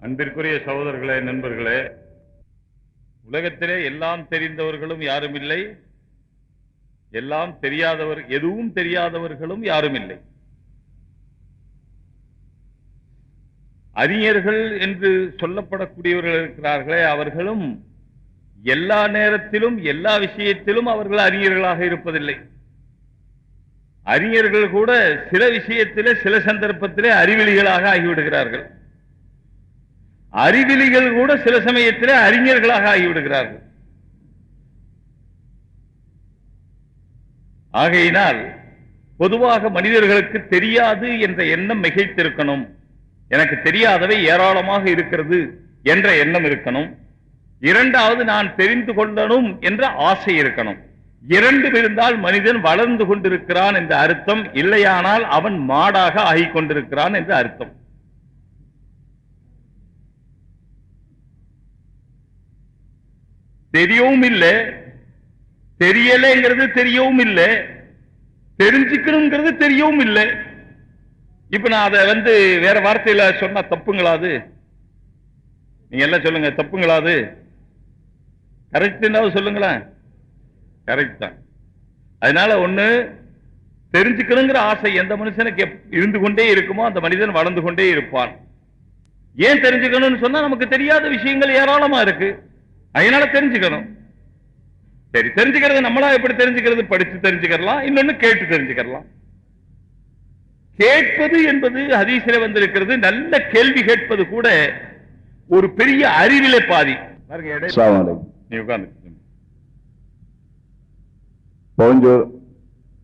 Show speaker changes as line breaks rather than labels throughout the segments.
அன்பிற்குரிய சகோதரர்களே, நண்பர்களே, உலகத்திலே எல்லாம் தெரிந்தவர்களும் யாரும் இல்லை, எல்லாம் தெரியாதவர் எதுவும் தெரியாதவர்களும் யாரும் இல்லை. அறிஞர்கள் என்று சொல்லப்படக்கூடியவர்கள் இருக்கிறார்களே, அவர்களும் எல்லா நேரத்திலும் எல்லா விஷயத்திலும் அவர்கள் அறிஞர்களாக இருப்பதில்லை. அறிஞர்கள் கூட சில விஷயத்திலே சில சந்தர்ப்பத்திலே அறிவிலிகளாக ஆகிவிடுகிறார்கள். அறிவிலிகள் கூட சில சமயத்திலே அறிஞர்களாக ஆகிவிடுகிறார்கள். ஆகையினால் பொதுவாக மனிதர்களுக்கு தெரியாது என்ற எண்ணம் மிகைத்திருக்கணும். எனக்கு தெரியாதவை ஏராளமாக இருக்கிறது என்ற எண்ணம் இருக்கணும். இரண்டாவது, நான் தெரிந்து கொள்ளணும் என்ற ஆசை இருக்கணும். இரண்டும் இருந்தால் மனிதன் வளர்ந்து கொண்டிருக்கிறான் என்ற அர்த்தம். இல்லையானால் அவன் மாடாக ஆகிக் கொண்டிருக்கிறான் என்ற அர்த்தம். தெரியவும் இல்லை, தெரியலைங்கிறது தெரியவும் இல்லை, தெரிஞ்சுக்கணுங்கிறது தெரியவும் இல்லை. இப்ப நான் அதை வேற வார்த்தையில சொன்னா தப்புங்களாது? நீங்க எல்லாம் சொல்லுங்க, தப்புங்களாது? கரெக்ட் சொல்லுங்களேன். கரெக்ட் தான். அதனால ஒண்ணு, தெரிஞ்சுக்கணுங்கிற ஆசை எந்த மனுஷனுக்கு இருந்து கொண்டே இருக்குமோ அந்த மனிதன் வளர்ந்து கொண்டே இருப்பான். ஏன் தெரிஞ்சுக்கணும்னு சொன்னா, நமக்கு தெரியாத விஷயங்கள் ஏராளமா இருக்கு, அதனால தெரிஞ்சுக்கணும். சரி, தெரிஞ்சுக்கிறது நம்மளா எப்படி தெரிஞ்சுக்கிறது? படிச்சு தெரிஞ்சுக்கலாம், இன்னொன்னு கேட்டு தெரிஞ்சுக்கலாம். கேட்பது என்பது ஹதீஸிலே வந்திருக்கிறது. நல்ல கேள்வி கேட்பது கூட ஒரு பெரிய அறிவிலே பாதி. நீ உட்கார்ந்து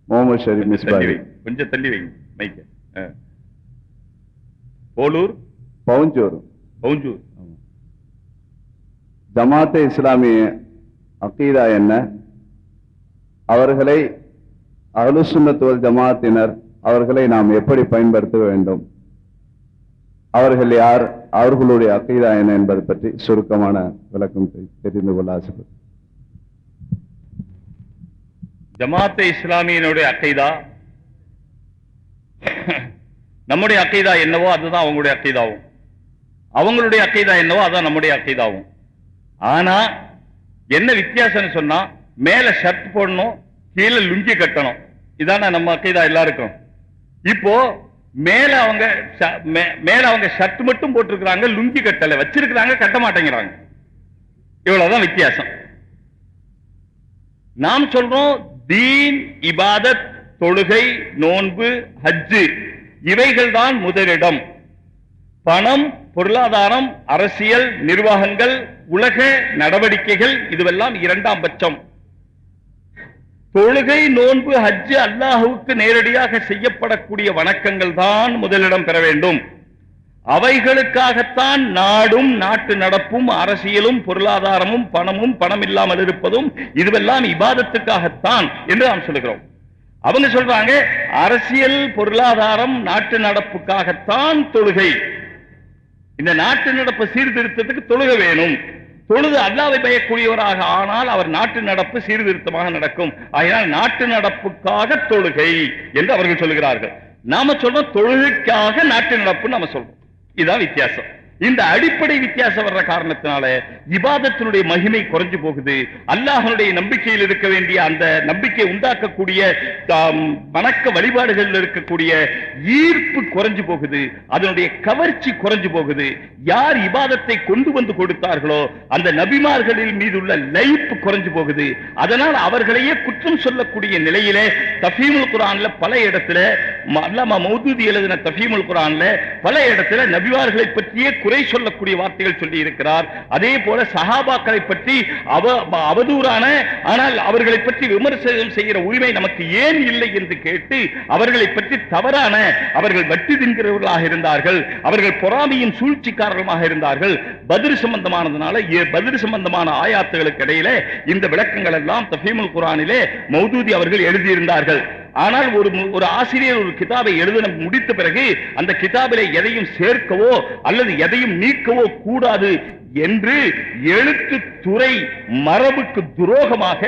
முகமது ஷரீப் மிஸ்பாஹி,
கொஞ்சம் தள்ளி வைங்க மைக்க. போலூர்
பவுஞ்சூர். ஜமாத்தே இஸ்லாமிய அகீதா என்ன? அவர்களை அஹ்லுஸ் சுன்னத் வல் ஜமாத்தினர் அவர்களை நாம் எப்படி பயன்படுத்த வேண்டும்? அவர்கள் யார்? அவர்களுடைய அகீதா என்ன என்பது பற்றி சுருக்கமான விளக்கம் தெரிந்து கொள்ள ஆசைப்படும்.
ஜமாத்தே இஸ்லாமியினுடைய அகீதா, நம்முடைய அகீதா என்னவோ அதுதான் அவங்களுடைய அகீதாவும், அவங்களுடைய அகீதா என்னவோ அதான் நம்முடைய அகீதாவும். ஆனா என்ன வித்தியாசம் சொன்னா, மேல ஷர்ட் போடணும், கீழே லுங்கி கட்டணும். இதான நம்ம அகீதா எல்லாருக்கும். இப்போ மேல அவங்க ஷர்ட் மட்டும் போட்டிருக்கிறாங்க, லுங்கி கட்டல, வச்சிருக்கிறாங்க, கட்ட மாட்டேங்கிறாங்க. இவ்வளவுதான் வித்தியாசம். நாம் சொல்றோம் தீன், இபாதத், தொழுகை, நோன்பு, ஹஜ்ஜு இவைகள் தான் முதலிடம். பணம், பொருளாதாரம், அரசியல், நிர்வாகங்கள், உலக நடவடிக்கைகள் இதுவெல்லாம் இரண்டாம் பட்சம். தொழுகை, நோன்பு, ஹஜ்ஜு அல்லாஹ்வுக்கு நேரடியாக செய்யப்படக்கூடிய வணக்கங்கள் தான் முதலிடம் பெற வேண்டும். அவைகளுக்காகத்தான் நாடும் நாட்டு நடப்பும் அரசியலும் பொருளாதாரமும் பணமும், பணம் இல்லாமல் இருப்பதும் இதுவெல்லாம் இபாதத்துக்காகத்தான் என்று நாம் சொல்லுகிறோம். அவங்க சொல்றாங்க அரசியல், பொருளாதாரம், நாட்டு நடப்புக்காகத்தான் தொழுகை. இந்த நாட்டு நடப்பு சீர்திருத்தத்துக்கு தொழுகை வேணும். தொழுது அல்லாஹ்வை பயக்கூடியவராக ஆனால் அவர் நாட்டு நடப்பு சீர்திருத்தமாக நடக்கும். அதனால் நாட்டு நடப்புக்காக தொழுகை என்று அவர்கள் சொல்லுகிறார்கள். நாம சொல்றோம் தொழுகைக்காக நாட்டு நடப்பு நாம சொல்றோம். இதுதான் வித்தியாசம். இந்த அடிப்படை வித்தியாசம் வர்ற காரணத்தினால இபாதத்தினுடைய மகிமை குறைஞ்சு போகுது. அல்லாஹ்வுடைய நம்பிக்கையில் இருக்க வேண்டிய அந்த நம்பிக்கை உண்டாக்கக்கூடிய வணக்க வழிபாடுகளில் இருக்கக்கூடிய ஈர்ப்பு குறைஞ்சு போகுது, அதனுடைய கவர்ச்சி குறைஞ்சு போகுது. யார் இபாதத்தை கொண்டு வந்து கொடுத்தார்களோ அந்த நபிமார்களின் மீது உள்ள லைஃப் குறைஞ்சு போகுது. அதனால் அவர்களையே குற்றம் சொல்லக்கூடிய நிலையிலே தஃபீமுல் குர்ஆன்ல பல இடத்துல, அல்லாமா மௌதூதி எழுதின தஃபீமுல் குர்ஆன்ல பல இடத்துல நபிமார்களை பற்றியே குறை சொல்லக்கூடிய வார்த்தைகள் சொல்லி இருக்கிறார். அதே போல சஹாபாக்களை பற்றி அவதூறான, ஆனால் அவர்களை பற்றி விமர்சனம் செய்கிற உரிமை நமக்கு ஏன் இல்லை என்று கேட்டு அவர்களை பற்றி தவறான, அவர்கள் வட்டி தின்கிறவர்களாக இருந்தார்கள், அவர்கள் பொறாமையின் சூழ்ச்சிக்காரர்களாக இருந்தார்கள். பத்ர் சம்பந்தமானதுனால பத்ர் சம்பந்தமான ஆயாத்துகளுக்கு இடையில இந்த விளக்கங்கள் எல்லாம் தஃபீமுல் குர்ஆனிலே மௌதூதி அவர்கள் எழுதியிருந்தார்கள். ஆனால் ஒரு ஆசிரியர் ஒரு கிதாபை எழுத முடித்த பிறகு அந்த கிதாபிலே எதையும் சேர்க்கவோ அல்லது எதையும் நீக்கவோ கூடாது என்று எழுத்து துறை மரபுக்கு துரோகமாக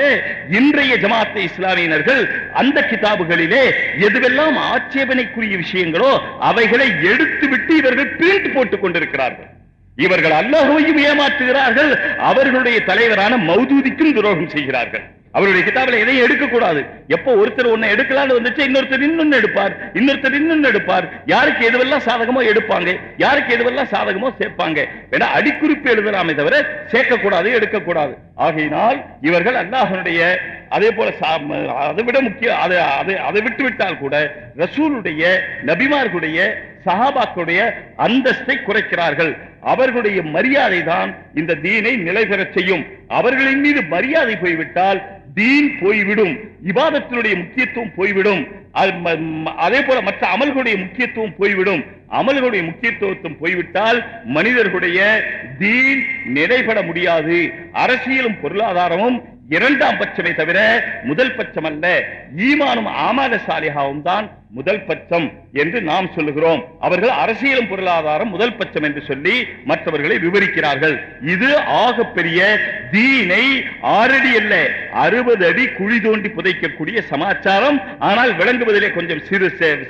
இன்றைய ஜமாத்தே இஸ்லாமியினர்கள் அந்த கிதாபுகளிலே எதுவெல்லாம் ஆட்சேபனைக்குரிய விஷயங்களோ அவைகளை எடுத்துவிட்டு இவர்கள் பிரிண்ட் போட்டுக் கொண்டிருக்கிறார்கள். இவர்கள் அல்லாஹ்வையும் ஏமாற்றுகிறார்கள், அவர்களுடைய தலைவரான மௌதூதிக்கும் துரோகம் செய்கிறார்கள். அவருடைய கிதாபில் எதையும் எடுக்கக்கூடாது. எப்போ ஒருத்தர் ஒண்ணு எடுக்கலான்னு வந்துச்சு, இன்னொருத்தர் இன்னொன்னு எடுப்பார், இன்னொருத்தர் இன்னொன்னு எடுப்பார். யாருக்கு எதுவெல்லாம் சாதகமோ எடுப்பாங்க, யாருக்கு எதுவெல்லாம் சாதகமோ சேர்ப்பாங்க. வேணா அடிக்குறிப்பு எழுதலாமே தவிர சேர்க்கக்கூடாது, எடுக்கக்கூடாது. ஆகையினால் இவர்கள் அல்லாஹ்வுடைய அதே போல அதை விட முக்கியம், அதை விட்டு விட்டால் கூட ரசூலுடைய, நபிமார்களுடைய, சஹாபாக்களுடைய அந்தஸ்தை குறைக்கிறார்கள். அவர்களுடைய மரியாதை தான் இந்த தீனை நிலை பெறச் செய்யும். அவர்களின் மீது மரியாதை போய்விட்டால் தீன் போய்விடும், இபாதத்தினுடைய முக்கியத்துவம் போய்விடும். அதே போல மற்ற அமல்களுடைய முக்கியத்துவம் போய்விடும். அமல்களுடைய முக்கியத்துவம் போய்விட்டால் மனிதர்களுடைய தீன் நிலைபட முடியாது. அரசியலும் பொருளாதாரமும் இரண்டாம் பட்சமே தவிர முதல் பட்சம் அல்ல. ஈமானும் ஆமால சாலிஹாவும் தான் முதல் பட்சம் என்று நாம் சொல்லுகிறோம். அவர்கள் அரசியலும் பொருளாதாரம் முதல் பட்சம் என்று சொல்லி மற்றவர்களை விவரிக்கிறார்கள். இது ஆகப்பெரிய தீனை 6 அடி அல்ல 60 அடி குழி தோண்டி புதைக்கக்கூடிய சமாச்சாரம். ஆனால் விளங்குவதிலே கொஞ்சம் சிறு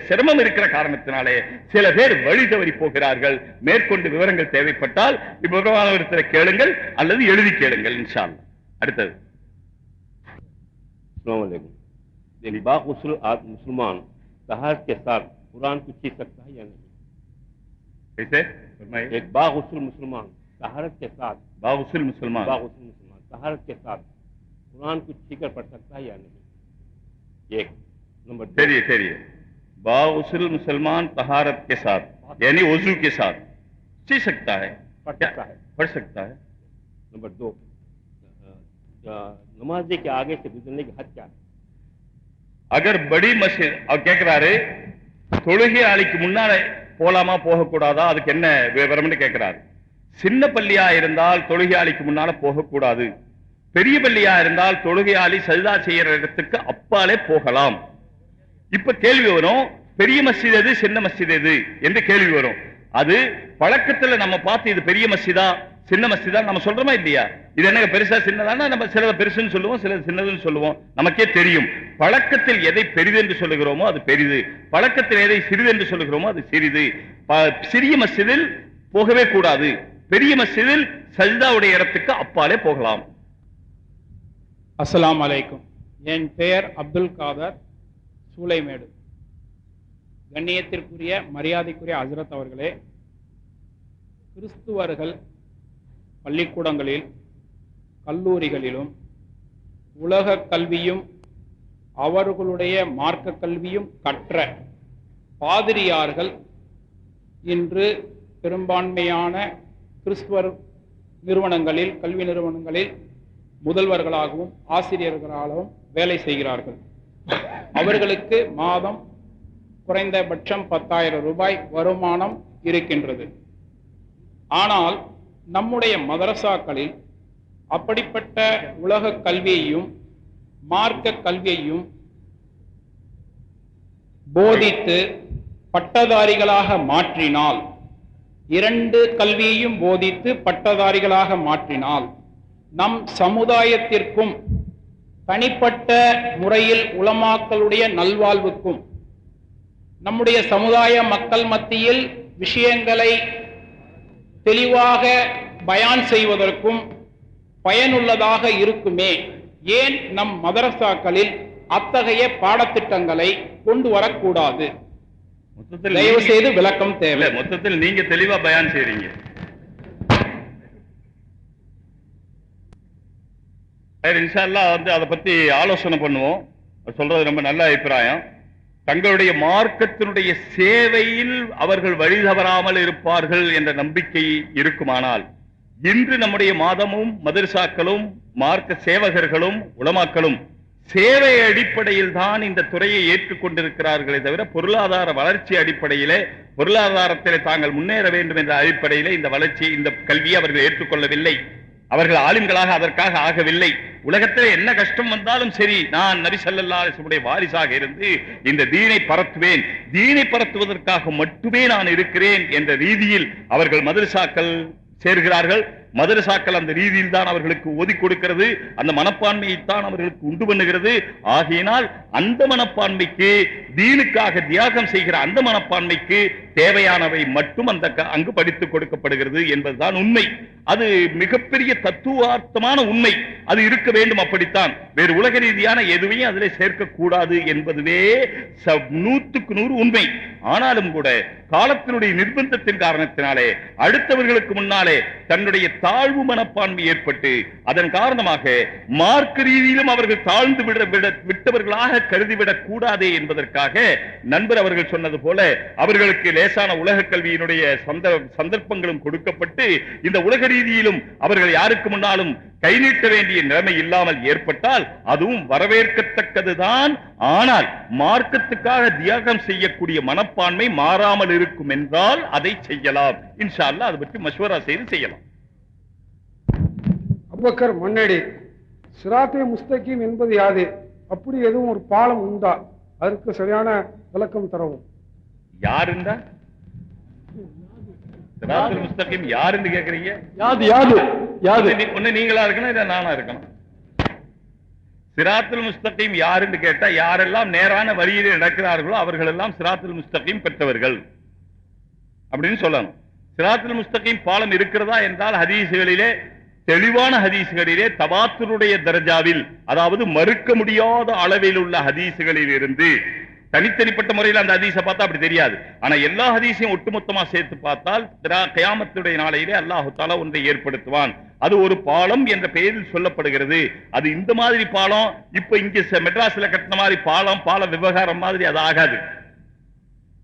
சிரமம் இருக்கிற காரணத்தினாலே சில பேர் வழி தவறி போகிறார்கள். மேற்கொண்டு விவரங்கள் தேவைப்பட்டால் விவரமான கேளுங்கள் அல்லது எழுதி கேளுங்கள் இன்ஷா அல்லாஹ். அடுத்தது
मुसलमान तहारत के साथ कुरान को छीन सकता है या नहीं?
कैसे?
एक बागुस्ल मुसलमान तहारत के साथ
मुसलमान
तहारत के साथ कुरान को छीकर पढ़ सकता है या नहीं? एक नंबर
चलिए बागुस्ल मुसलमान तहारत के साथ यानी वजू के साथ सी सकता है, पढ़ सकता है।
नंबर 2, नमाजी के आगे से गुजरने की हद क्या है?
अगर बड़ी मस्जिद और கேக்குறாரு தொழுகை ஆளிக்கு முன்னால போலாமா போக கூடாதா, அதுக்கு என்ன விவரம்னு கேக்குறாரு. சின்ன பள்ளியா இருந்தால் தொழுகை ஆளிக்கு முன்னால போக கூடாது. பெரிய பள்ளியா இருந்தால் தொழுகை ஆளி சஜ்தா செய்யற இடத்துக்கு அப்பாலே போகலாம். இப்ப கேள்வி வரும், பெரிய மஸ்ஜித் எது சின்ன மஸ்ஜித் எது என்று கேள்வி வரும். அது பழக்கத்துல நம்ம பார்த்து இது பெரிய மஸ்ஜிதா சின்ன மஸ்ஜிதா நம்ம சொல்றோமா இல்லையா? இது என்ன பெருசா சின்னதானா? நம்ம சிலத பெருசுன்னு சொல்லுவோம், சிலது சின்னதுன்னு சொல்லுவோம். நமக்கே தெரியும். பழக்கத்தில் எதை பெரிது என்று சொல்லுகிறோமோ அது பெரிது, பழக்கத்தில் எதை சிறிது என்று சொல்லுகிறோமோ அது சிறிது. சிறிய மஸ்ஜிதில் போகவே கூடாது, பெரிய மஸ்ஜிதில் சஜ்தாவுடைய இடத்துக்கு அப்பாலே போகலாம்.
அஸ்ஸலாமு அலைக்கும். என் பெயர் அப்துல் காதர் சூளைமேடு. கண்ணியத்திற்குரிய மரியாதைக்குரிய ஹஜ்ரத் அவர்களே, கிறிஸ்துவர்கள் பள்ளிக்கூடங்களில் கல்லூரிகளிலும் உலக கல்வியும் அவர்களுடைய மார்க்க கல்வியும் கற்ற பாதிரியார்கள் இன்று பெரும்பான்மையான கிறிஸ்துவர் நிறுவனங்களில், கல்வி நிறுவனங்களில் முதல்வர்களாகவும் ஆசிரியர்களாகவும் வேலை செய்கிறார்கள். அவர்களுக்கு மாதம் குறைந்தபட்சம் 10,000 ரூபாய் வருமானம் இருக்கின்றது. ஆனால் நம்முடைய மதரசாக்களில் அப்படிப்பட்ட உலக கல்வியையும் மார்க்க கல்வியையும் போதித்து பட்டதாரிகளாக மாற்றினால், 2 கல்வியையும் போதித்து பட்டதாரிகளாக மாற்றினால் நம் சமுதாயத்திற்கும் தனிப்பட்ட முறையில் உலமாக்களுடைய நல்வாழ்வுக்கும் நம்முடைய சமுதாய மக்கள் மத்தியில் விஷயங்களை தெளிவாக பயான் செய்வதற்கும் பயனுள்ளதாக இருக்குமே. ஏன் நம் மதரசாக்களில் அத்தகைய பாடத்திட்டங்களை கொண்டு வரக்கூடாது? தயவு செய்து விளக்கம் தேவை.
மொத்தத்தில் நீங்க தெளிவா பயான் செய்றீங்க. இன்ஷா அல்லாஹ் அதை பத்தி ஆலோசனை பண்ணுவோம். சொல்றது ரொம்ப நல்ல அபிப்பிராயம். தங்களுடைய மார்க்கத்தினுடைய சேவையில் அவர்கள் வழி தவறாமல் இருப்பார்கள் என்ற நம்பிக்கை இருக்குமானால், இன்று நம்முடைய மாதமும் மதரசாக்களும் மார்க்க சேவகர்களும் உலமாக்களும் சேவை அடிப்படையில் தான் இந்த துறையை ஏற்றுக்கொண்டிருக்கிறார்களே தவிர பொருளாதார வளர்ச்சி அடிப்படையிலே, பொருளாதாரத்திலே தாங்கள் முன்னேற வேண்டும் என்ற அடிப்படையிலே இந்த வளர்ச்சி, இந்த கல்வியை அவர்கள் ஏற்றுக்கொள்ளவில்லை. அவர்கள் ஆலிம்களாக அதற்காக ஆகவில்லை. உலகத்தில் என்ன கஷ்டம் வந்தாலும் சரி, நான் நபி ஸல்லல்லாஹு அலைஹி வஸல்லம் வாரிசாக இருந்து இந்த தீனை பரத்துவேன், தீனை பரத்துவதற்காக மட்டுமே நான் இருக்கிறேன் என்ற ரீதியில் அவர்கள் மதரசாக்கள் சேர்கிறார்கள். மதரசாக்கள் அந்த ரீதியில் தான் அவர்களுக்கு ஓதி கொடுக்கிறது, அந்த மனப்பான்மையைத்தான் அவர்களுக்கு உண்டு பண்ணுகிறது. ஆகையினால் அந்த மனப்பான்மைக்கு, தீனுக்காக தியாகம் செய்கிற அந்த மனப்பான்மைக்கு தேவையானவை மட்டும் அந்த அங்கு படித்துக் கொடுக்கப்படுகிறது என்பதுதான் உண்மை. அது மிகப்பெரிய தத்துவார்த்தமான உண்மை. அது இருக்க வேண்டும், அப்படித்தான். வேறு உலக ரீதியான எதுவையும் அதிலே சேர்க்கக்கூடாது என்பதுவே 100% உண்மை. ஆனாலும் கூட காலத்தினுடைய நிர்பந்தத்தின் காரணத்தினாலே அடுத்தவர்களுக்கு முன்னாலே தன்னுடைய தாழ்வு மனப்பான்மை ஏற்பட்டு அதன் காரணமாக மார்க்க ரீதியிலும் அவர்கள் தாழ்ந்து விட்டவர்களாக கருதிவிடக் கூடாதே என்பதற்காக நண்பர் அவர்கள் சொன்னது போல அவர்களுக்கு லேசான உலக கல்வியினுடைய சந்தர்ப்பங்களும் கொடுக்கப்பட்டு இந்த உலக ரீதியிலும் அவர்கள் யாருக்கு முன்னாலும் கை நீட்ட வேண்டிய நிலைமை இல்லாமல் ஏற்பட்டால் அதுவும் வரவேற்கத்தக்கதுதான். ஆனால் மார்க்கத்துக்காக தியாகம் செய்யக்கூடிய மனப்பான்மை மாறாமல் இருக்கும் என்றால் அதை செய்யலாம். இன்ஷா அல்லாஹ் அதை பற்றி மஷ்வரா செய்து செய்யலாம்.
அபூபக்கர் முன்னாடி சிராத்தே முஸ்தகீம் என்பது யாது? அப்படி எதுவும் ஒரு பாலம் உண்டா? அதற்கு சரியான விளக்கம் தரவும்.
யாருண்டா சிராத்துல் முஸ்தகீம் யாருன்னு கேக்குறீங்க?
யாது யாது யாது
ஒண்ணு நீங்களா இருக்கணும், இல்ல நானா இருக்கணும். சிராத்துல் முஸ்தகீம் யாருன்னு கேட்டா, யாரெல்லாம் நேரான வழியிலே நடக்கிறார்களோ அவர்கள் எல்லாம் சிராத்துல் முஸ்தகீம் பெற்றவர்கள் அப்படின்னு சொல்லணும். சிராத்துல் முஸ்தகீம் பாலம் இருக்கிறதா என்றால் ஹதீசுகளிலே, தெளிவான ஹதீசுகளிலே தவாத்துருடைய தரஜாவில், அதாவது மறுக்க முடியாத அளவில் உள்ள ஹதீசுகளில் இருந்து தனித்தனிப்பட்ட முறையில் அந்த ஹதீஸை பார்த்தா அப்படி தெரியாது. ஆனா எல்லா ஹதீஸையும் ஒட்டுமொத்தமா சேர்த்து பார்த்தால் கியாமத்துடைய நாளையிலே அல்லாஹு தஆலா ஒன்றை ஏற்படுத்துவான். அது ஒரு பாலம் என்ற பெயரில் சொல்லப்படுகிறது. அது இந்த மாதிரி பாலம், இப்ப இங்க மெட்ராஸ்ல கட்டின மாதிரி பால விவகாரம் மாதிரி அது ஆகாது.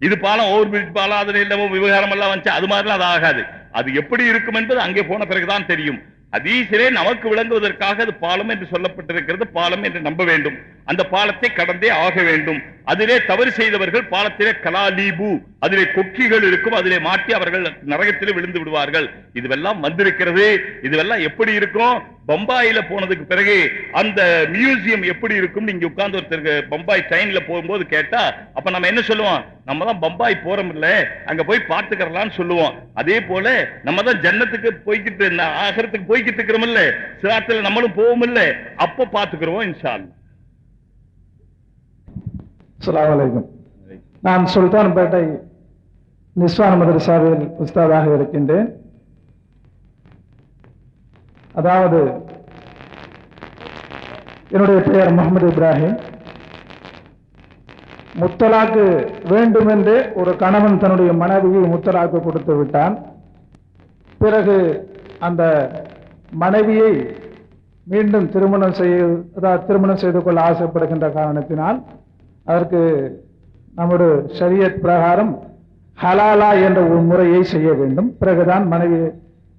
இது பாலம் ஓவர் பிரிட்ஜ் பாலம், அதுல இல்லவோ விவகாரம் எல்லாம் வந்து அது மாதிரிலாம் அது ஆகாது. அது எப்படி இருக்கும் என்பது அங்கே போன பிறகுதான் தெரியும். ஹதீஸிலே நமக்கு விளங்குவதற்காக அது பாலம் என்று சொல்லப்பட்டிருக்கிறது. பாலம் என்று நம்ப வேண்டும். அந்த பாலத்தை கடந்தே ஆக வேண்டும். அதிலே தவறு செய்தவர்கள் பாலத்திலே கலாலீபு, அதிலே கொக்கிகள் இருக்கும், அதிலே மாட்டி அவர்கள் நரகத்திலே விழுந்து விடுவார்கள். இதுவெல்லாம் வந்திருக்கிறது. இதுவெல்லாம் எப்படி இருக்கும்? பம்பாயில போனதுக்கு பிறகு அந்த மியூசியம் எப்படி இருக்கும் நீங்க உட்கார்ந்து ஒருத்தருக்கு பம்பாய் ட்ரெயின்ல போகும்போது கேட்டா, அப்ப நம்ம என்ன சொல்லுவோம்? நம்ம தான் பம்பாய் போறோம் இல்ல, அங்க போய் பார்த்துக்கறலாம்னு சொல்லுவோம். அதே போல நம்ம தான் ஜன்னத்துக்கு போய்கிட்டு ஆகரத்துக்கு போய்கிட்டு இருக்கிறோம் இல்ல, சிராத்துல நம்மளும் போவோம் இல்ல, அப்ப பார்த்துக்கிறோம் இன்ஷா அல்லாஹ்.
அஸ்ஸலாமு அலைக்கும். நான் சுல்தான்பேட்டை நிஸ்வான் மதரசாவில் உஸ்தாதாக இருக்கின்றேன். அதாவது என்னுடைய பெயர் முகமது இப்ராஹிம். முத்தலாக்கு வேண்டும் என்று ஒரு கணவன் தன்னுடைய மனைவியை முத்தலாக்கு கொடுத்து விட்டான். பிறகு அந்த மனைவியை மீண்டும் திருமணம் செய்து கொள்ள ஆசைப்படுகின்ற காரணத்தினால் அதற்கு நம்முடைய ஷரியத் பிரகாரம் ஹலாலா என்ற ஒரு முறையை செய்ய வேண்டும். பிறகுதான் மனைவி,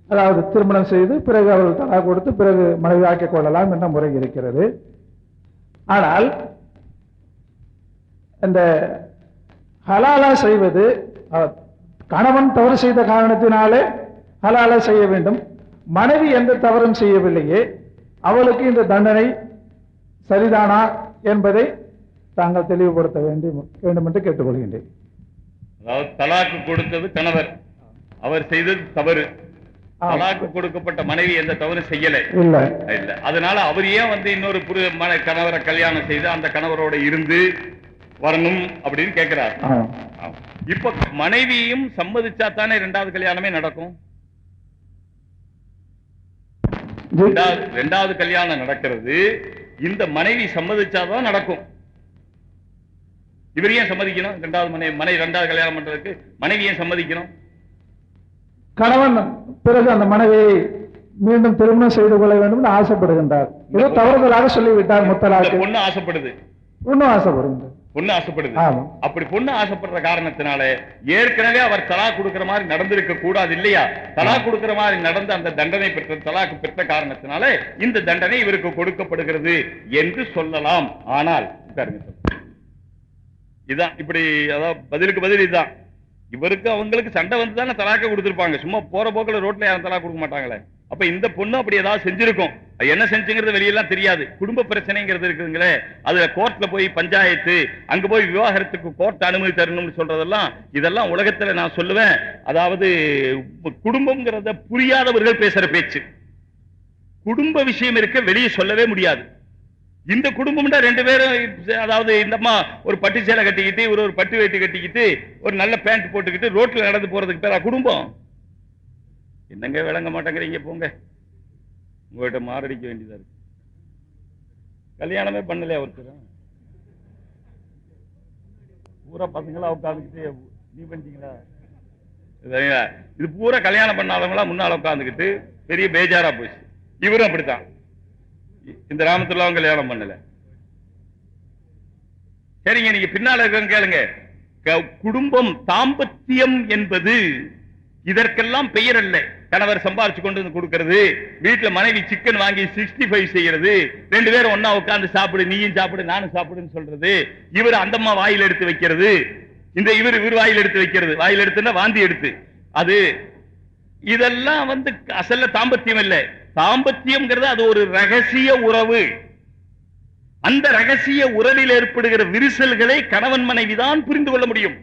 அதாவது திருமணம் செய்து பிறகு அவர்கள் தலா கொடுத்து பிறகு மனைவி ஆக்கிக் கொள்ளலாம் என்ற முறை இருக்கிறது. ஆனால் இந்த ஹலாலா செய்வது, கணவன் தவறு செய்த காரணத்தினாலே ஹலாலா செய்ய வேண்டும். மனைவி எந்த தவறும் செய்யவில்லையே, அவளுக்கு இந்த தண்டனை சரிதானா என்பதை தாங்கள் தெளிவுபடுத்த வேண்டும் என்று கேட்டுக்கொள்கின்றேன்.
அதாவது தலாக்கு கொடுத்தது கணவர், அவர் செய்தது தவறு. தலாக்கு கொடுக்கப்பட்ட மனைவி எந்த தவறு செய்யல இல்ல. அதனால அவர் ஏன் இன்னொரு கணவரை கல்யாணம் செய்து அந்த கணவரோட இருந்து வரணும் அப்படின்னு கேட்கிறார். இப்ப மனைவியும் சம்மதிச்சா தானே இரண்டாவது கல்யாணமே நடக்கும். இரண்டாவது கல்யாணம் நடக்கிறது, இந்த மனைவி சம்மதிச்சாதான் நடக்கும். இவர் ஏன் சம்மதிக்கணும்? இரண்டாவது கல்யாணம் பண்றதுக்கு மனைவி ஏன் சம்மதிக்கணும்?
கணவன் பிறகு அந்த மனைவியை மீண்டும் திருமணம் செய்து கொள்ள வேண்டும் என்று ஆசைப்படுகின்றார். ஏதோ தவறுதலாக சொல்லிவிட்டார். முத்தலாக்கு
பொண்ணு ஆசைப்படுது,
பொண்ணு ஆசைப்படுது.
அப்படி பொண்ணு ஆசைப்படுற காரணத்தினால ஏற்கனவே அவர் தலா கொடுக்கிற மாதிரி நடந்திருக்க கூடாது இல்லையா? தலா கொடுக்கிற மாதிரி நடந்த அந்த தண்டனை பெற்ற தலாக்கு பெற்ற காரணத்தினால இந்த தண்டனை இவருக்கு கொடுக்கப்படுகிறது என்று சொல்லலாம். ஆனால் இதான் இப்படி, அதாவது பதிலுக்கு பதில் இதுதான். இவருக்கு அவங்களுக்கு சண்டை வந்து தானே தலாக்க கொடுத்திருப்பாங்க. சும்மா போற போக்கில் ரோட்ல யாரும் தலா கொடுக்க மாட்டாங்களே. அப்ப இந்த பொண்ணு அப்படி ஏதாவது செஞ்சிருக்கும். அது என்ன செஞ்சுங்கிறது வெளியெல்லாம் தெரியாது. குடும்ப பிரச்சனைங்கிறது இருக்குதுங்களே, அதுல கோர்ட்ல போய் பஞ்சாயத்து, அங்க போய் விவாகரத்துக்கு கோர்ட் அனுமதி தரணும்னு சொல்றதெல்லாம், இதெல்லாம் உலகத்துல நான் சொல்லுவேன், அதாவது குடும்பம்ங்கிறத புரியாதவர்கள் பேசுற பேச்சு. குடும்ப விஷயம் இருக்க வெளியே சொல்லவே முடியாது. இந்த குடும்பம்டா ரெண்டு பேரும், அதாவது இந்த அம்மா ஒரு பட்டு சேலை கட்டிக்கிட்டு, ஒரு பட்டு வேட்டி கட்டிக்கிட்டு, ஒரு நல்ல பேண்ட் போட்டுக்கிட்டு ரோட்ல நடந்து போறதுக்கு பேரா குடும்பம்? என்னங்க விளங்க மாட்டேங்கிறீங்க, போங்க. உங்ககிட்ட மாரடிக்க வேண்டியதா இருக்கு. கல்யாணமே பண்ணலையா ஒருத்தர்? பூரா பசங்களா உட்காந்துக்கிட்டு நீ பண்ணிட்டீங்களா? இது பூரா கல்யாணம் பண்ணாதவங்களா முன்னால உட்காந்துக்கிட்டு பெரிய பேஜாரா போச்சு. இவரும் அப்படித்தான். இந்த ராமத்துள்ளாவும் கல்யாணம் பண்ணல. சரிங்க, நீங்க பின்னால இருக்க கேளுங்க. குடும்பம், தாம்பத்தியம் என்பது இதற்கெல்லாம் பெயர் அல்ல. கணவர் சம்பாரிச்சு கொண்டு வந்து கொடுக்கிறது, வீட்டுல மனைவி சிக்கன் வாங்கி 65 செய்யறது, ரெண்டு பேரும் ஒன்னா உட்கார்ந்து சாப்பிடு, நீயும் சாப்பிடு நானும் சாப்பிடுன்னு சொல்றது, இவர் அந்தம்மா வாயில் எடுத்து வைக்கிறது, இந்த இவர் வாயில் எடுத்து வைக்கிறது, வாயில் எடுத்துன்னா வாந்தி எடுத்து, அது இதெல்லாம் அசல்ல தாம்பத்தியம் இல்ல. தாம்பத்தியம்ங்கிறது அது ஒரு ரகசிய உறவு. அந்த ரகசிய உறவில் ஏற்படுகிற விரிசல்களை கணவன் மனைவிதான் புரிந்து கொள்ள முடியும்.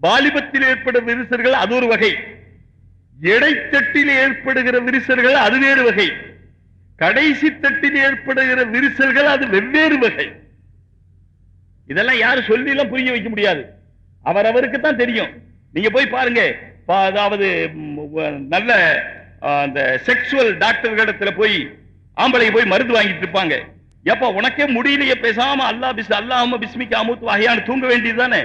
வாலிபத்தில் ஏற்படும் விரிசல்கள் அது ஒரு வகை, இடைத்தட்டில் ஏற்படுகிற விரிசல்கள் அது வேறு வகை, கடைசி தட்டில் ஏற்படுகிற விரிசல்கள் அது வெவ்வேறு வகை. இதெல்லாம் யாரும் சொல்லி எல்லாம் புரிய வைக்க முடியாது, அவரவருக்கு தான் தெரியும். நீங்க போய் பாருங்க, அதாவது நல்ல அந்த செக்சுவல் டாக்டர்களிடத்துல போய் ஆம்பளை போய் மருந்து வாங்கிட்டு இருப்பாங்க. எப்ப உனக்கே முடியலையே, பேசாம அல்லாஹும்ம பிஸ்மிக்க அமூத்து வஹ்யான்னு தூங்க வேண்டியதுதானே,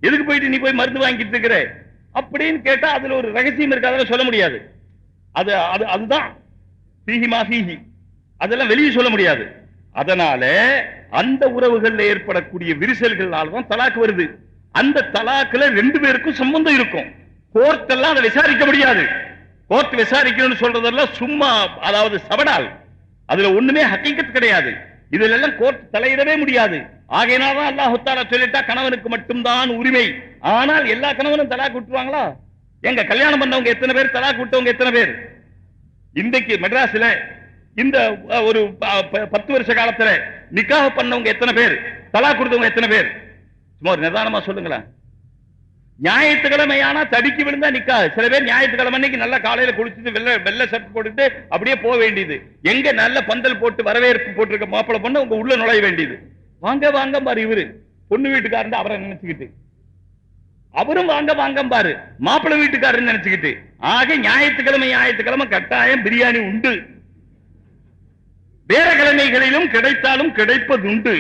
எதுக்கு போயிட்டு நீ போய் மருந்து வாங்கிட்டு இருக்கிற அப்படின்னு கேட்டா அதுல ஒரு ரகசியம் இருக்கு, அதெல்லாம் சொல்ல முடியாது. அதுதான் ஃபீஹி, அதெல்லாம் வெளியே சொல்ல முடியாது. அதனால அந்த உறவுகள்ல ஏற்படக்கூடிய விரிசல்களால தான் தலாக்கு வருது. அந்த தலாக்குல ரெண்டு பேருக்கும் சம்பந்தம் இருக்கும். கோர்ட் எல்லாம் அதை விசாரிக்க முடியாது. கோர்ட் விசாரிக்கணும்னு சொல்றதெல்லாம் சும்மா, அதாவது சபடால், அதுல ஒண்ணுமே ஹக்கீகத் கிடையாது. இதுல எல்லாம் கோர்ட் தலையிடவே முடியாது. ஆகையினால்தான் அல்லாஹ் தஆலா சொல்லிட்டா கணவனுக்கு மட்டும்தான் உரிமை. ஆனால் எல்லா கணவனும் தலாக் விட்டுருவாங்களா? எங்க கல்யாணம் பண்ணவங்க எத்தனை பேர், தலாக் விட்டவங்க எத்தனை பேர்? இன்றைக்கு மெட்ராஸ்ல இந்த ஒரு 10 வருஷ காலத்துல நிக்காஹ் பண்ணவங்க எத்தனை பேர், தலாக் கொடுத்தவங்க எத்தனை பேர்? சும்மா ஒரு நிதானமா சொல்லுங்களேன். ஞாயிற்றுக்கிழமையானா தடுக்கி விழுந்தா நிக்காது. சில பேர் ஞாயிற்றுக்கிழமை அன்னைக்கு நல்ல காலையில குளிச்சுட்டு வெள்ளை ஷர்ட் போட்டுட்டு அப்படியே போக வேண்டியது. எங்க நல்ல பந்தல் போட்டு வரவேற்பு போட்டிருக்க மாப்பிள்ளை பொண்ணு உங்க உள்ள நுழைய வேண்டியது. வாங்க வாங்க பாரு, இவரு பொண்ணு வீட்டுக்காரன் அவரை நினைச்சுக்கிட்டு, அவரும் வாங்க வாங்க பாரு மாப்பிள்ளை வீட்டுக்காரன் நினைச்சுக்கிட்டு. ஆக ஞாயிற்றுக்கிழமை கட்டாயம் பிரியாணி உண்டு. வேற கிழமைகளிலும் கிடைத்தாலும் கிடைப்பது உண்டு.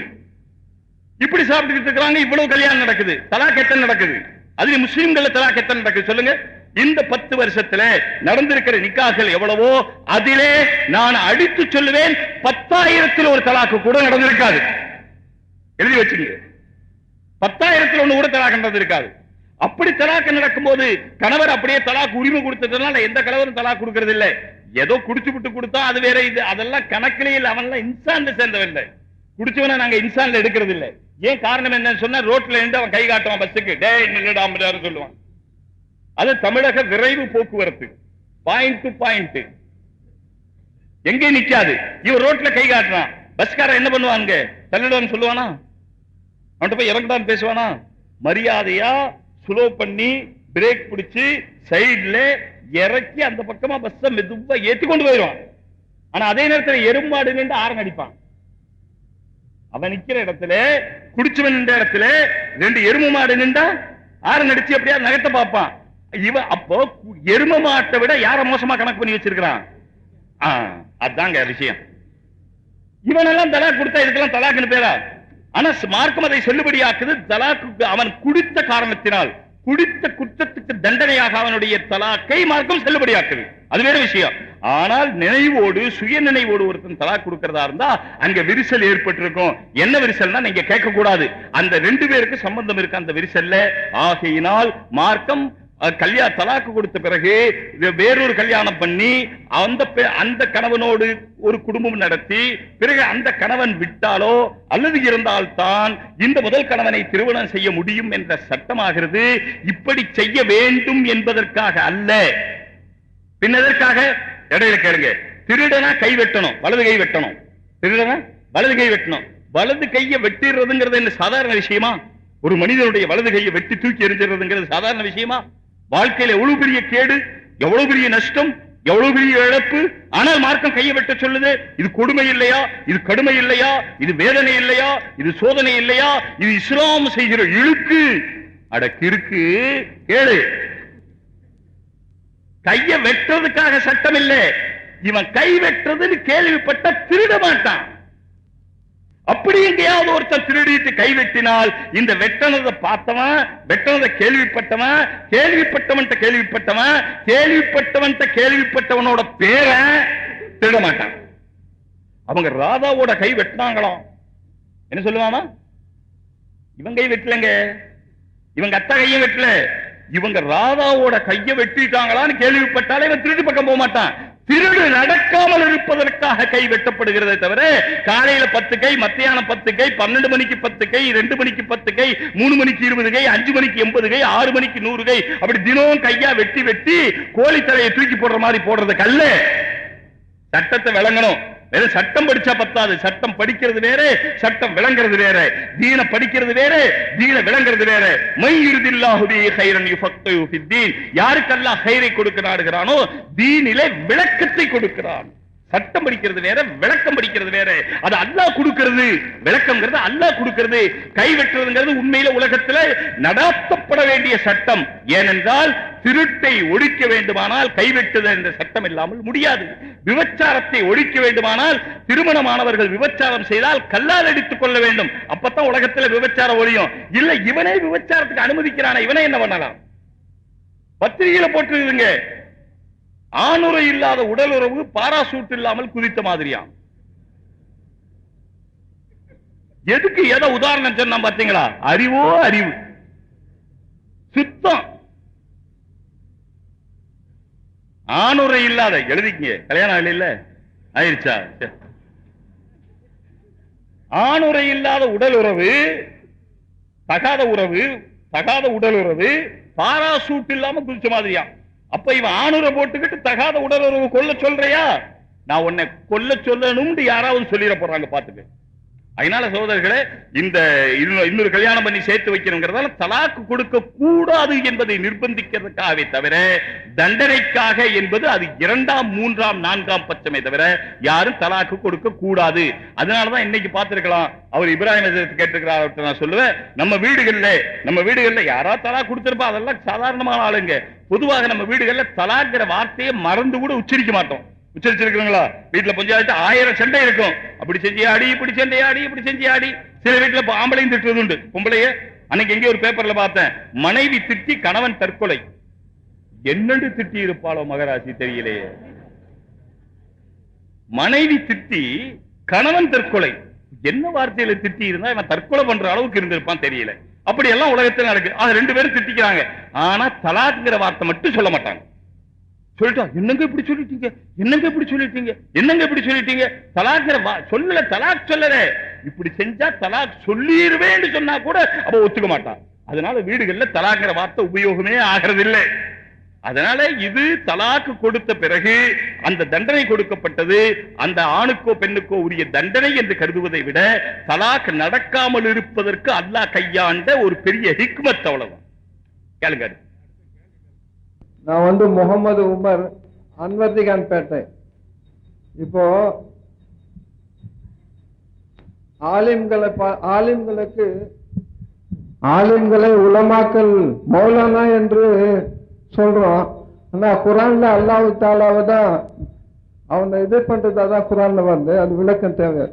இப்படி சாப்பிட்டுக்கிட்டு இருக்கிறாங்க. இவ்வளவு கல்யாணம் நடக்குது. தலாக் எத்தனை நடக்குது? அது முஸ்லிம்கள் தலாக் எத்தனை நடக்குது சொல்லுங்க. இந்த 10 வருஷத்துல நடந்திருக்கிற நிக்காஹ்கள் எவ்வளவோ, அதிலே நான் அடித்து சொல்லுவேன் 10,000 ஒரு தலாக்கு கூட நடந்திருக்காது. எழுதி வச்சுங்க, 10,000 ஒண்ணு கூட தலாக் நடந்திருக்காது. அப்படி தலாக்கு நடக்கும் போது கணவர் அப்படியே தலாக்கு உரிமை கொடுத்ததுனால எந்த கணவரும் தலாக் கொடுக்கறது இல்லை. ஏதோ குடிச்சு விட்டு கொடுத்தா அது வேற. இது அதெல்லாம் கணக்கிலே இல்லை. அவன்லாம் இன்சான்ல சேர்ந்தவில்லை. குடிச்சவன நாங்க இன்சான்ல எடுக்கிறது இல்லை. ஏன் காரணம் என்ன சொன்னா, ரோட்ல இருந்து அவன் கை காட்டுவான், பஸ்ஸுக்கு டேய் நில்லுடாம் சொல்லுவான். அது தமிழக விரைவு போக்குவரத்து, பாயிண்ட் டு பாயிண்ட், எங்கே நிக்காது. இவன் ரோட்ல கை காட்டுறான், பஸ்காரன் என்ன பண்ணுவாங்க, தள்ளிடுவான்னு சொல்லுவானா? அவன்கிட்ட போய் இறங்கிட்டான்னு பேசுவானா? மரியாதையா ஸ்லோ பண்ணி பிரேக் பிடிச்சு சைட்ல இறக்கி அந்த பக்கமா பஸ்ஸ மெதுவா ஏத்தி கொண்டு போயிடுவான். ஆனா அதே நேரத்தில் எறும்பாடு நின்று ஆரன் அடிப்பான். அவன் நிக்கிற இடத்துல, குடிச்சவன் நின்ற இடத்துல 2 எரும மாடு நின்றா ஆரன் அடிச்சு அப்படியே நகத்தை பார்ப்பான். இவன் அப்போ எரும மாட்டை விட யார மோசமா கணக்கு பண்ணி வச்சிருக்கிறான். அதாங்க விஷயம். இவனெல்லாம் தலாக் கொடுத்தா இதுக்கெல்லாம் தலாக்குன்னு பேரா? ஆனா மார்க்கம் அதை செல்லுபடியாக்குது. தலாக்கு அவன் குடித்த காரணத்தினால், குடித்த குற்றத்துக்கு தண்டனையாக அவனுடைய தலாக்கை மார்க்கம் செல்லுபடியாக்குது. அது வேற விஷயம். ஆனால் நினைவோடு, சுய நினைவோடு ஒருத்தன் தலாக் கொடுக்கிறதா இருந்தா அங்க விரிசல் ஏற்பட்டிருக்கும். என்ன விரிசல்னா நீங்க கேட்க கூடாது. அந்த 2 பேருக்கு சம்பந்தம் இருக்கு அந்த விரிசல்ல. ஆகையினால் மார்க்கம் தலாக்கு கொடுத்த பிறகு வேறொரு கல்யாணம் பண்ணி அந்த கணவனோடு ஒரு குடும்பம் நடத்தி பிறகு அந்த கணவன் விட்டாலோ அல்லது இருந்தால்தான் இந்த முதல் கணவனை திருமணம் செய்ய முடியும் என்ற சட்டமாகிறது. இப்படி செய்ய வேண்டும் என்பதற்காக அல்ல. பின் எதற்காக? இடையில கேளுங்க. திருடனா கை வெட்டணும், வலது கை வெட்டணும். திருடனா வலது கை வெட்டணும். வலது கையை வெட்டிடுறதுங்கிறது என்ன சாதாரண விஷயமா? ஒரு மனிதனுடைய வலது கையை வெட்டி தூக்கி எறிஞ்சிடுறதுங்கிறது சாதாரண விஷயமா? வாழ்க்கையில எவ்வளவு பெரிய கேடு, எவ்வளவு பெரிய நஷ்டம், எவ்வளவு பெரிய இழப்பு. ஆனால் மார்க்கம் கையை வெட்ட சொல்லுது. இது கொடுமை இல்லையா? இது கடுமை இல்லையா? இது வேதனை இல்லையா? இது சோதனை இல்லையா? இது இஸ்லாம் செய்கிற இழுக்கு. அடக்கிருக்கு கேளு. கையை வெட்டுறதுக்காக சட்டம் இல்லை. இவன் கை வெட்டுறதுன்னு கேள்விப்பட்ட திருட மாட்டான். அப்படி எங்கேயாவது ஒருத்தர் திருடிட்டு கை வெட்டினால் இந்த வெட்டனதை பார்த்தவன், வெட்டனதை கேள்விப்பட்டவன், கேள்விப்பட்டவனோட பேரை திருட மாட்டான். அவங்க ராதாவோட கை வெட்டினாங்களாம். என்ன சொல்லுவானா? இவன் கை வெட்டலங்க, இவங்க அத்தா கையும் வெட்டல, இவங்க ராதாவோட கையை வெட்டிட்டாங்களான்னு கேள்விப்பட்டாலே இவன் திருடி பக்கம் போக மாட்டான். திருடு நடக்காமல் இருப்பதற்காக கை வெட்டப்படுகிறதே தவிர காலையில 10 கை, மத்தியானம் 10 கை, 12 மணிக்கு 10 கை, 2 மணிக்கு 10 கை, 3 மணிக்கு 20 கை, 5 மணிக்கு 80 கை, 6 மணிக்கு 100 கை, அப்படி தினம் கையா வெட்டி வெட்டி கோழி தலையை தூக்கி போடுற மாதிரி போடுறதுக்கு அல்ல. சட்டத்தை விளங்கணும். வெறும் சட்டம் படிச்சா பத்தாது. சட்டம் படிக்கிறது வேற, சட்டம் விளங்குறது வேற. தீன படிக்கிறது வேற, தீன விளங்குறது வேற. மையுரிதில்லாஹு பிஹி கைரன் யுஃபக்கிஹு ஃபித்தீன். யாருக்கு அல்லாஹ் கைரை கொடுக்க நாடுகிறானோ தீனிலே விளக்கத்தை கொடுக்கிறான். சட்டம் படிக்கிறது வேற, விளக்கம் படிக்கிறது வேற. அது அல்லாஹ் கொடுக்கிறது. விளக்கம்ங்கிறது அல்லாஹ் கொடுக்கிறது. கை வெட்டுறதுங்கிறது உண்மையில உலகத்துல நடாத்தப்பட வேண்டிய சட்டம். ஏனென்றால் திருட்டை ஒழிக்க வேண்டுமானால் கைவெட்டுதல் என்ற சட்டம் இல்லாமல் முடியாது. விபச்சாரத்தை ஒழிக்க வேண்டுமானால் திருமணமானவர்கள் விபச்சாரம் செய்தால் கல்லால் அடித்துக் கொள்ள வேண்டும். அப்பதான் உலகத்துல விபச்சாரம் ஒழியும். இல்ல இவனே விபச்சாரத்துக்கு அனுமதிக்கிறான, இவனே என்ன பண்ணலாம்? பத்திரிகையில போட்டுருங்க, ஆணுரை இல்லாத உடல் உறவு பாராசூட் இல்லாமல் குதித்த மாதிரியா. எதுக்கு எதை உதாரணம் சொன்னா பாத்தீங்களா? அறிவோ அறிவு சுத்தம். ஆணுரை இல்லாத எழுதிக்கங்க, கல்யாணம் இல்ல ஆயிருச்சா? ஆணுரை இல்லாத உடல் உறவு, தகாத உறவு, தகாத உடல் உறவு பாராசூட் இல்லாம குதிச்ச மாதிரியா. அப்ப இவன் ஆணுரை போட்டுக்கிட்டு தகாத உடல் உறவு கொல்ல சொல்றியா? நான் உன்னை கொல்ல சொல்லணும்னு யாராவது சொல்லிட போறாங்க பாத்துக்க. அதனால சகோதரர்களே, இந்த இன்னொரு கல்யாணம் பண்ணி சேர்த்து வைக்கணுங்கிறதால தலாக்கு கொடுக்க கூடாது என்பதை நிர்பந்திக்கிறதுக்காகவே தவிர தண்டனைக்காக என்பது அது 2ஆம் 3ஆம் 4ஆம் பட்சமே தவிர யாரும் தலாக்கு கொடுக்க கூடாது. அதனாலதான் இன்னைக்கு பார்த்திருக்கலாம், அவர் இப்ராஹிம் கேட்டிருக்கிறார். நான் சொல்லுவேன், நம்ம வீடுகள்ல யாரா தலாக் கொடுத்திருப்பா, அதெல்லாம் சாதாரணமான ஆளுங்க. பொதுவாக நம்ம வீடுகள்ல தலாக்குற வார்த்தையை மறந்து கூட உச்சரிக்க மாட்டோம். உச்சரிச்சிருக்கிறீங்களா? வீட்டுல பஞ்சாயத்து 1000 சண்டை இருக்கும். அப்படி செஞ்சு ஆடி, இப்படி செஞ்சு ஆடி, இப்படி செஞ்சு ஆடி. சில வீட்டுல ஆம்பளையும் திட்டுறது உண்டு. பொம்பளைய அன்னைக்கு எங்கே ஒரு பேப்பர்ல பார்த்தேன், மனைவி திட்டி கணவன் தற்கொலை. என்னென்று திட்டி இருப்பாளோ மகராசி தெரியலையே. மனைவி திட்டி கணவன் தற்கொலை. என்ன வார்த்தையில திட்டி இருந்தா இவன் தற்கொலை பண்ற அளவுக்கு இருந்திருப்பான் தெரியல. அப்படி எல்லாம் உலகத்தில் நடக்குது. 2 பேரும் திட்டிக்கிறாங்க. ஆனா தலாக்குங்கிற வார்த்தை மட்டும் சொல்ல மாட்டாங்க. சொல்லிட்டா, என்னங்க இப்படி சொல்லிட்டீங்க, என்னங்க இப்படி சொல்லிட்டீங்க, என்னங்க இப்படி சொல்லிட்டீங்க. தலாக்குற சொல்லல, தலாக் சொல்லல, இப்படி செஞ்சா தலாக் சொல்லிடுவேன்னு சொன்னா கூட அப்ப ஒத்துக்க மாட்டான். அதனால வீடுகள்ல தலாக்குற வார்த்தை உபயோகமே ஆகிறது இல்லை. அதனால இது தலாக்கு கொடுத்த பிறகு அந்த தண்டனை கொடுக்கப்பட்டது அந்த ஆணுக்கோ பெண்ணுக்கோ உரிய தண்டனை என்று கருதுவதை விட தலாக் நடக்காமல் இருப்பதற்கு அல்லாஹ் கையாண்ட ஒரு பெரிய ஹிக்மத். அவ்வளவுதான். கேளுங்க.
நான் முகமது உமர், அன்வர்திகான் பேட்டை. இப்போ ஆலிம்களை உலமாக்கல் மௌலானா என்று சொல்றோம். ஆனா குரான்ல அல்லாஹ் தாலாவை தான் அவனை இது பண்றதாதான் குரான்ல வருது. அது விளக்கம் தேவை.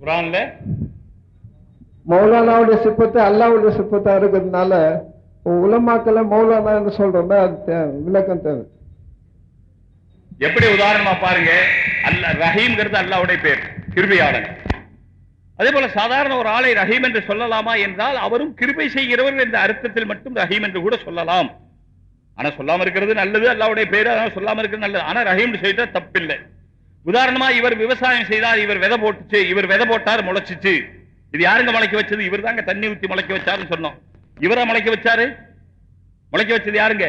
குரான்ல
மௌலானாவுடைய சிப்பத்தை அல்லாஹ்வுடைய சிப்பத்தா இருக்கிறதுனால உலமாக்கல மௌலானா என்று சொல்றோம்னா அது விளக்கம் தேவை.
எப்படி உதாரணமா பாருங்க, அல்ல ரஹீம்ங்கிறது அல்லாஹ்வுடைய பேர், கிருபையாளன். அதே போல சாதாரண ஒரு ஆளை ரஹீம் என்று சொல்லலாமா என்றால் அவரும் கிருபை செய்கிறவர் என்ற அர்த்தத்தில் மட்டும் ரஹீம் என்று கூட சொல்லலாம். ஆனா சொல்லாம இருக்கிறது நல்லது, அல்லாஹ்வுடைய பேரு, அதனால சொல்லாம இருக்கிறது நல்லது. ஆனா ரஹீம் சொல்லிட்டா தப்பில்லை. உதாரணமா இவர் விவசாயம் செய்தார், இவர் விதை போட்டுச்சு, இவர் விதை போட்டார் முளைச்சிச்சு. இது யாருங்க முளைக்க வச்சது? இவர் தாங்க தண்ணி ஊத்தி முளைக்க வச்சாருன்னு சொன்னோம். இவரா முளைக்க வச்சாரு? முளைக்க வச்சது யாருங்க?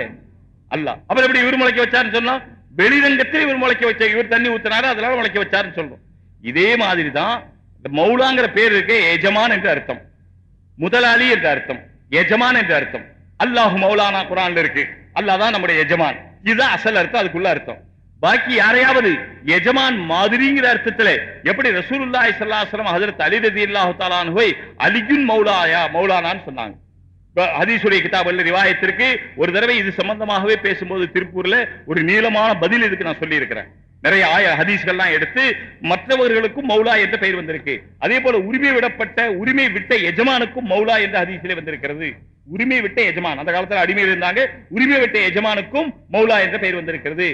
அல்லாஹ். அப்புறம் எப்படி இவர் முளைக்க வச்சாருன்னு சொன்னோம்? வெளிரங்கத்தில் இவர் முளைக்க வச்சார், இவர் தண்ணி ஊத்தினாரு அதனால முளைக்க வச்சாருன்னு சொல்றோம். இதே மாதிரிதான் இந்த மௌலாங்கிற பேர் இருக்கு, எஜமான் என்று அர்த்தம், முதலாளி என்று அர்த்தம், எஜமான் என்று அர்த்தம். அல்லாஹு மௌலானா குர்ஆன்ல இருக்கு, அல்லாஹ் தான் நம்முடைய எஜமான், இதுதான் அசல் அர்த்தம், அதுக்குள்ள அர்த்தம். பாக்கி யாரையாவது எஜமான் மாதிரிங்கிற அர்த்தத்துல எப்படி ரசூலுல்லாஹி ஸல்லல்லாஹு அலைஹி வஸல்லம் ஹஜ்ரத் அலி ரலியல்லாஹு தஆலா அன்ஹு அலியுன் மௌலாயா மௌலானான்னு சொன்னாங்க. ஹதீஸுடைய கிதாபுல ரிவாயத்திற்கு ஒரு தடவை இது சம்பந்தமாகவே பேசும்போது திருப்பூர்ல ஒரு நீளமான பதில் இதுக்கு நான் சொல்லி இருக்கிறேன். நிறைய ஹதீஸ்கள்லாம் எடுத்து மற்றவர்களுக்கும் மௌலா என்ற பெயர் வந்திருக்கு. அதே போல உரிமை விட்ட எஜமானுக்கும் மௌலா என்ற ஹதீஸிலே வந்திருக்கிறது. உரிமை விட்ட எஜமான், அந்த காலத்துல அடிமையில் இருந்தாங்க, உரிமை விட்ட எஜமானுக்கும் மௌலா என்ற பெயர் வந்திருக்கிறது.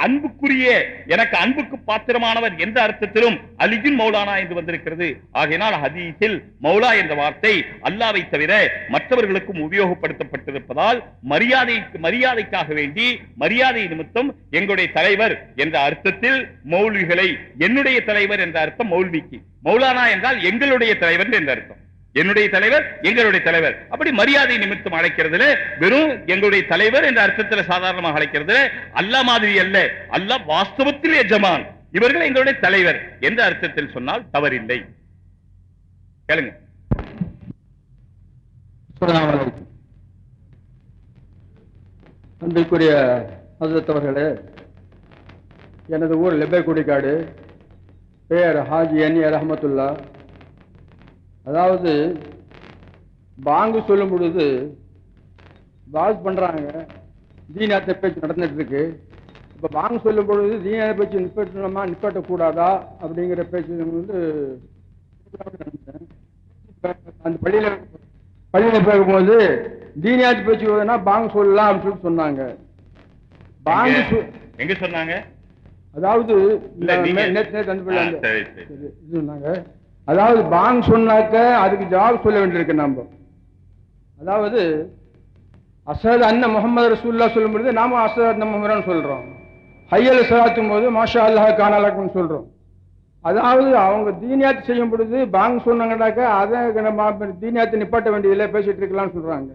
அன்புக்குரிய, எனக்கு அன்புக்கு பாத்திரமானவர் என்ற அர்த்தத்திலும் அலியின் மௌலானா என்று வந்திருக்கிறது. ஆகையினால் ஹதீஸில் மௌலா என்ற வார்த்தை அல்லாஹ்வை தவிர மற்றவர்களுக்கும் உபயோகப்படுத்தப்பட்டிருப்பதால் மரியாதைக்காக வேண்டி, மரியாதை நிமித்தம் எங்களுடைய தலைவர் என்ற அர்த்தத்தில் மௌல்விகளை, என்னுடைய தலைவர் என்ற அர்த்தம் மௌல்விக்கு, மௌலானா என்றால் எங்களுடைய தலைவர் என்ற அர்த்தம். என்னுடைய தலைவர், எங்களுடைய தலைவர், அப்படி மரியாதை நிமித்தம் அழைக்கிறதுல வெறும் எங்களுடைய தலைவர் என்ற அர்த்தத்தில் சாதாரணமாக அழைக்கிறதுல அல்லாஹ் மாதிரி அல்ல, அல்லாஹ் வாஸ்தவத்தில் எஜமான், இவர்கள் எங்களுடைய தலைவர் என்ற அர்த்தத்தில் சொன்னால் தவறில்லை. கேளுங்க.
அன்பிற்குரிய ஹஜ்ரத் அவர்களே, எனது ஊர் லெபேக்குடிக்காடு, பெயர் ஹாஜி அன்னிய ரஹமத்துல்லா. அதாவது பாங்கு சொல்லும் பொழுது பாஸ் பண்றாங்க, தீனியாத்த பேச்சு நடந்துட்டு இருக்கு. இப்ப பாங்கு சொல்லும் பொழுது தீனியாத்த பேச்சு நிப்பாட்டணுமா நிப்பாட்டக்கூடாதா அப்படிங்கிற பேச்சு வந்து அந்த பள்ளியில போகும்போது தீனியாத்து பேச்சு பாங்கு சொல்லலாம் அப்படின்னு சொன்னாங்க. பாங்கு
எங்க சொன்னாங்க?
அதாவது சொன்னாங்க, அதாவது பாங் சொன்னாக்க அதுக்கு ஜவாப் சொல்ல வேண்டியிருக்கு நம்ம. அதாவது அஸ்ஹது அன்ன முஹம்மது ரசூலுல்லாஹ் சொல்லும் பொழுது நாம அஸ்ஹது அன்ன முஹம்மதுன்னு சொல்றோம். ஹய்யல் ஸலாத்தும் போது மாஷா அல்லாஹ் கான லக்குன்னு சொல்றோம். அதாவது அவங்க தீனியாத்து செய்யும் பொழுது பாங் சொன்னாங்கன்னாக்க அதை நம்ம தீனியாத்து நிப்பாட்ட வேண்டியதில்லை, பேசிட்டு இருக்கலாம்னு சொல்றாங்க.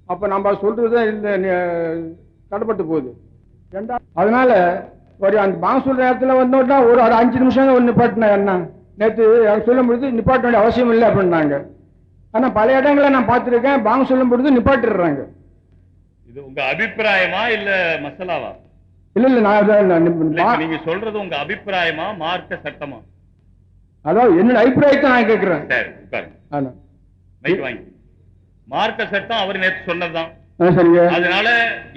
அப்ப நம்ம சொல்றது தடைப்பட்டு போகுது. அதனால ஒரு அந்த பாங் சொல்ற நேரத்தில் வந்தோம்னா ஒரு 5 நிமிஷம் ஒரு நிப்பாட்டினேன் என்ன நேற்று சொல்லும் பொழுது நிப்பாட்ட வேண்டிய அவசியம் இல்லை அப்படின்னாங்க. ஆனா பல இடங்களை நான் பார்த்திருக்கேன், பாங்க சொல்லும் பொழுது நிப்பாட்டிடுறாங்க.
இது உங்க அபிப்பிராயமா இல்ல மசாலாவா?
இல்ல நான்
நீங்க சொல்றது உங்க அபிப்பிராயமா மார்க்க சட்டமா?
அதாவது என்னோட அபிப்பிராயத்தை நான் கேட்கிறேன்.
சரி உட்காருங்க, மைக் வாங்கி. மார்க்க சட்டம் அவர் நேற்று சொன்னதுதான். அதனால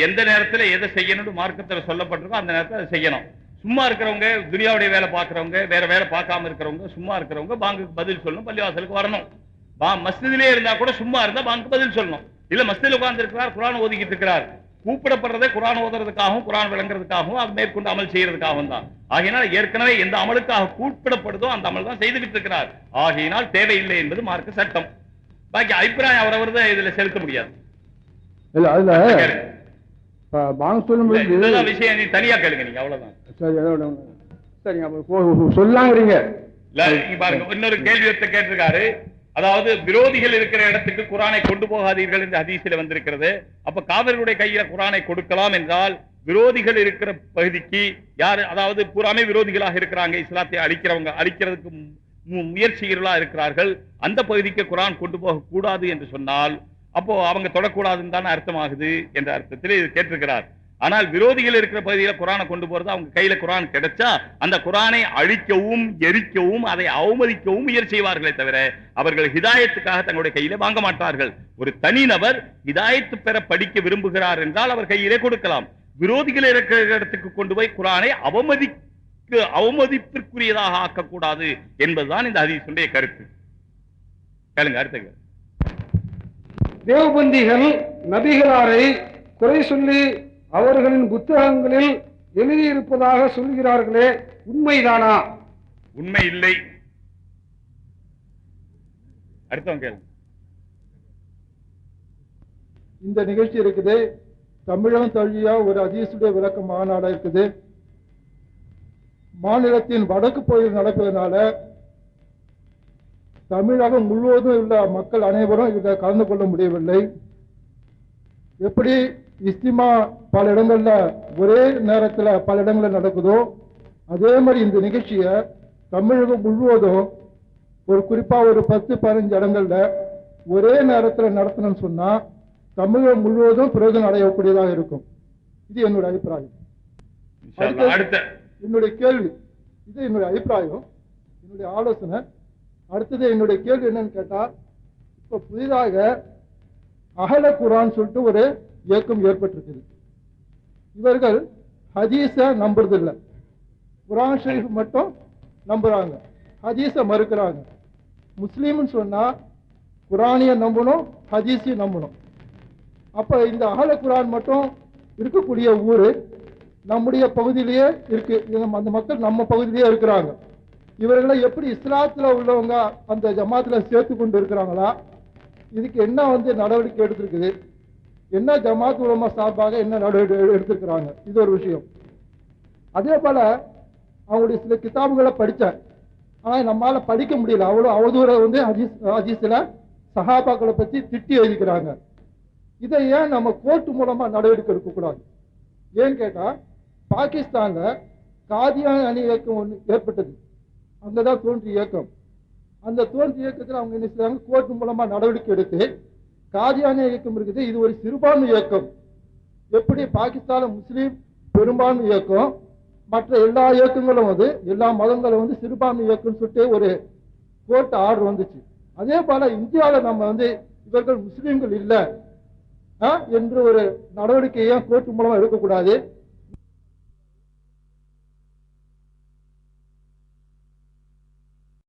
எந்த நேரத்துல எதை செய்யணும் மார்க்கத்துல சொல்லப்பட்டிருக்கோ அந்த நேரத்தில் அதை செய்யணும். சும்மா இருக்கிறவங்க, துனியாவுடைய வேலை பார்க்கறவங்க, வேற வேலை பார்க்காம இருக்கிறவங்க, சும்மா இருக்கிறவங்க பாங்குக்கு பதில் சொல்லணும், பள்ளிவாசலுக்கு வரணும். மஸ்ஜிதிலே இருந்தா கூட சும்மா இருந்தா பாங்குக்கு பதில் சொல்லணும். இல்ல மஸ்ஜிதில் உட்கார்ந்து இருக்கிறார், குர்ஆன் ஓதிக்கிட்டு இருக்கிறார், கூப்பிடப்படுறதே குர்ஆன் ஓதுறதுக்காகவும் குர்ஆன் விளங்குறதுக்காகவும் அது மேற்கொண்டு அமல் செய்யறதுக்காகவும் தான். ஆகையினால் ஏற்கனவே எந்த அமலுக்காக கூப்பிடப்படுதோ அந்த அமல் தான் செய்துகிட்டு இருக்கிறார். ஆகையினால் தேவையில்லை என்பது மார்க்க சட்டம். பாக்கி அபிப்பிராயம் அவரவர் தான் இதுல செலுத்த முடியாது.
இல்ல அதுல பாங்க சொல்லும் பொழுது
விஷயம் நீ தனியா கேளுங்க, நீங்க அவ்வளவுதான்.
சொல்லாங்கிறீங்க.
பாருங்க, இன்னொரு கேள்வி கேட்டிருக்காரு. அதாவது விரோதிகள் இருக்கிற இடத்துக்கு குர்ஆனை கொண்டு போகாதீர்கள் என்று ஹதீஸில் வந்திருக்கிறது. அப்ப காவிர்களுடைய கையில குர்ஆனை கொடுக்கலாம் என்றால் விரோதிகள் இருக்கிற பகுதிக்கு யாரு, அதாவது பூராமே விரோதிகளாக இருக்கிறாங்க, இஸ்லாத்தை அழிக்கிறதுக்கு முயற்சிகளா இருக்கிறார்கள், அந்த பகுதிக்கு குர்ஆன் கொண்டு போக கூடாது என்று சொன்னால் அப்போ அவங்க தொடக்கூடாதுன்னு தானே அர்த்தமாகுது என்ற அர்த்தத்தில் இது கேட்டிருக்கிறார். ஆனால் விரோதிகள் இருக்கிற பகுதியில குர்ஆனை கொண்டு போறது, அவங்க கையில குர்ஆன் கிடைச்சா அந்த குர்ஆனை அழிக்கவும் எரிக்கவும் அதை அவமதிக்கவும் முயற்சி செய்வார்களே தவிர அவர்கள் ஹிதாயத்துக்காக தங்களுடைய கையில வாங்க மாட்டார்கள். ஒரு தனிநபர் ஹிதாயத்து பெற படிக்க விரும்புகிறார் என்றால் அவர் கையிலே கொடுக்கலாம். விரோதிகள் இருக்கிற இடத்துக்கு கொண்டு போய் குர்ஆனை அவமதிப்பிற்குரியதாக ஆக்கக்கூடாது என்பதுதான் இந்த ஹதீஸுடைய கருத்து. கேளுங்க அடுத்த.
தேவபந்திகள் நபிகளாரை குறை சொல்லி அவர்களின் புத்தகங்களில் எழுதியிருப்பதாக சொல்கிறார்களே, உண்மைதானா?
உண்மை இல்லை. அடுத்தவங்க கேளுங்க.
இந்த நிகழ்ச்சி இருக்குது, தமிழகம் தழியா ஒரு ஹதீஸுடைய விளக்க மாநாடு இருக்குது. மாநிலத்தின் வடக்கு பகுதியில் நடப்பதனால தமிழகம் முழுவதும் உள்ள மக்கள் அனைவரும் இதை கலந்து கொள்ள முடியவில்லை. எப்படி இஸ்திமா பல இடங்கள்ல ஒரே நேரத்துல பல இடங்கள்ல நடக்குதோ அதே மாதிரி இந்த நிகழ்ச்சியை தமிழகம் முழுவதும் ஒரு குறிப்பா ஒரு 10-15 இடங்கள்ல ஒரே நேரத்துல நடத்தணும்னு சொன்னா தமிழகம் முழுவதும் பிரயோஜனம் அடையக்கூடியதாக இருக்கும். இது என்னுடைய அபிப்பிராயம்.
அடுத்த
என்னுடைய கேள்வி, இது என்னுடைய அபிப்பிராயம், என்னுடைய ஆலோசனை. அடுத்தது என்னுடைய கேள்வி என்னன்னு கேட்டா, இப்ப புதிதாக அகல குரான் சொல்லிட்டு ஒரு இயக்கம் ஏற்பட்டிருக்குது. இவர்கள் ஹதீஸ நம்புறதில்லை, குரான் ஷரீஃப் மட்டும் நம்புறாங்க, ஹதீஸ மறுக்கிறாங்க. முஸ்லீம்னு சொன்னா குரானிய நம்பணும், ஹதீஸையும் நம்பணும். அப்ப இந்த அகல குரான் மட்டும் இருக்கக்கூடிய ஊரு நம்முடைய பகுதியிலேயே இருக்கு. அந்த மக்கள் நம்ம பகுதியிலேயே இருக்கிறாங்க. இவர்களை எப்படி இஸ்லாத்துல உள்ளவங்க அந்த ஜமாத்துல சேர்த்து கொண்டு இருக்கிறாங்களா? இதுக்கு என்ன நடவடிக்கை எடுத்திருக்குது? என்ன ஜமாத் உலமா சார்பாக என்ன நடவடிக்கை எடுத்திருக்கிறாங்க? இது ஒரு விஷயம். அதே போல அவங்களுடைய சில கிதாபுகளை படித்தேன், ஆனா நம்மளால படிக்க முடியல. அவ்வளவு அவதூற ஹதீஸ்ல சஹாபாக்களை பத்தி திட்டி எழுதிக்கிறாங்க. இதை ஏன் நம்ம கோர்ட்டு மூலமா நடவடிக்கை எடுக்கக்கூடாது? ஏன்னு கேட்டா, பாகிஸ்தான்ல காதியானி இயக்கம் ஒன்று ஏற்பட்டது, அங்கதான் தோன்றிய இயக்கம். அந்த தோன்றிய இயக்கத்தில் அவங்க என்ன செய்றாங்க, கோர்ட்டு மூலமா நடவடிக்கை எடுத்து காதியானிய இயக்கம் இருக்குது, இது ஒரு சிறுபான்மை இயக்கம். எப்படி பாகிஸ்தான்ல முஸ்லீம் பெரும்பான்மை இயக்கம், மற்ற எல்லா இயக்கங்களும் எல்லா மதங்களும் சிறுபான்மை இயக்கம் சொல்லிட்டு ஒரு கோர்ட் ஆர்டர் வந்துச்சு. அதே போல இந்தியாவில் நம்ம இவர்கள் முஸ்லீம்கள் இல்லை என்று ஒரு நடவடிக்கையை கோர்ட்டு மூலமா எடுக்கக்கூடாது.